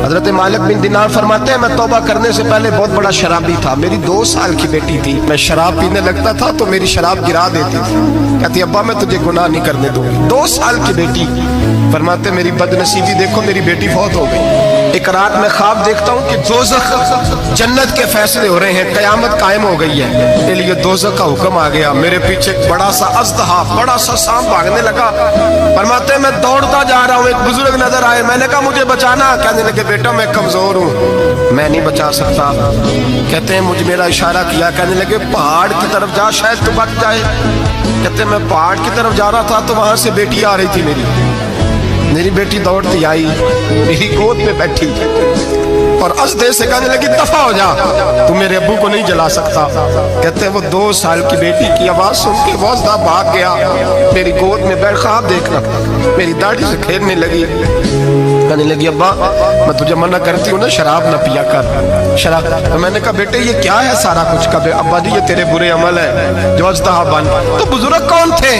حضرت مالک بن دینار فرماتے ہیں میں توبہ کرنے سے پہلے بہت بڑا شرابی تھا، میری 2 سال کی بیٹی تھی، میں شراب پینے لگتا تھا تو میری شراب گرا دیتی تھی، کہتی ابا میں تجھے گناہ نہیں کرنے دوں گی۔ 2 سال کی بیٹی، فرماتے میری بدنصیبی دیکھو میری بیٹی فوت ہو گئی۔ ایک رات میں خواب دیکھتا ہوں کہ دوزخ جنت کے فیصلے ہو رہے ہیں، قیامت قائم ہو گئی ہے، میرے لیے دوزخ کا حکم آ گیا، میرے پیچھے ایک بڑا سا اژدہا، بڑا سا سانپ بھاگنے لگا۔ فرماتے ہیں میں دوڑتا جا رہا ہوں، ایک بزرگ نظر آئے، میں نے کہا مجھے بچانا، کہنے لگے بیٹا میں کمزور ہوں، میں نہیں بچا سکتا۔ کہتے ہیں مجھے میرا اشارہ کیا، کہنے لگے پہاڑ کی طرف جا شاید تو بچ جائے۔ کہتے ہیں میں پہاڑ کی طرف جا رہا تھا تو وہاں سے بیٹی آ رہی تھی، میری بیٹی دوڑتی آئی، میری گود میں بیٹھی اور ازدے سے کہنے لگی دفع ہو جا، تو میرے ابو کو نہیں جلا سکتا۔ کہتے ہیں وہ 2 سال کی بیٹی کی آواز سن کے وہ ازدہ بھاگ گیا، میری گود میں بیٹھ خواب دیکھنا، میری داڑھی سے کھیلنے لگی، کہنے لگی ابا میں تجھے منع کرتی ہوں نا شراب نہ پیا کر شراب۔ تو میں نے کہا بیٹے یہ کیا ہے سارا کچھ؟ کہا ابا جی یہ تیرے برے عمل ہے جو ازدہا بن۔ تو بزرگ کون تھے؟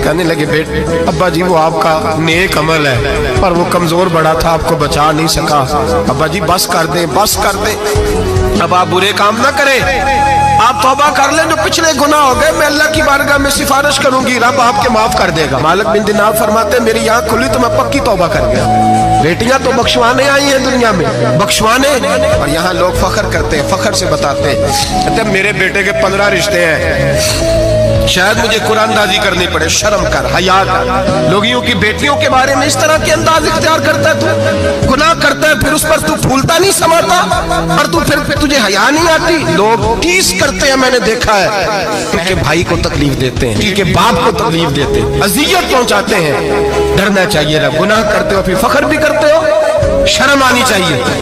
کہنے لگے بیٹے ابا جی وہ آپ کا نیک عمل ہے پر وہ کمزور بڑا تھا، آپ کو بچا نہیں سکا۔ ابا جی بس کر دیں بس کر دیں، اب آپ برے کام نہ کریں، آپ توبہ کر لیں، جو پچھلے گناہ ہو گئے میں اللہ کی بارگاہ میں سفارش کروں گی، رب آپ کے معاف کر دے گا۔ مالک بن دینار فرماتے ہیں میری آنکھ کھلی تو میں پکی توبہ کر گیا۔ بیٹیاں تو بخشوانے آئی ہیں دنیا میں، بخشوانے، اور یہاں لوگ فخر کرتے ہیں، فخر سے بتاتے ہیں، کہتے ہیں میرے بیٹے کے 15 رشتے ہیں، شاید مجھے قرآن دازی کرنی پڑے، شرم کر، حیا کر، لوگیوں کی بیٹیوں کے بارے میں اس طرح کے انداز اختیار کرتا ہے، تو گناہ کرتا ہے پھر اس پر تو پھولتا نہیں سماتا، اور تو پھر تجھے حیا نہیں آتی۔ لوگ ٹیس کرتے ہیں، میں نے دیکھا ہے کہ بھائی کو تکلیف دیتے ہیں، کہ باپ کو تکلیف دیتے ہیں، اذیت پہنچاتے ہیں۔ ڈرنا چاہیے، گناہ کرتے ہو پھر فخر بھی کرتے ہو، شرم آنی چاہیے۔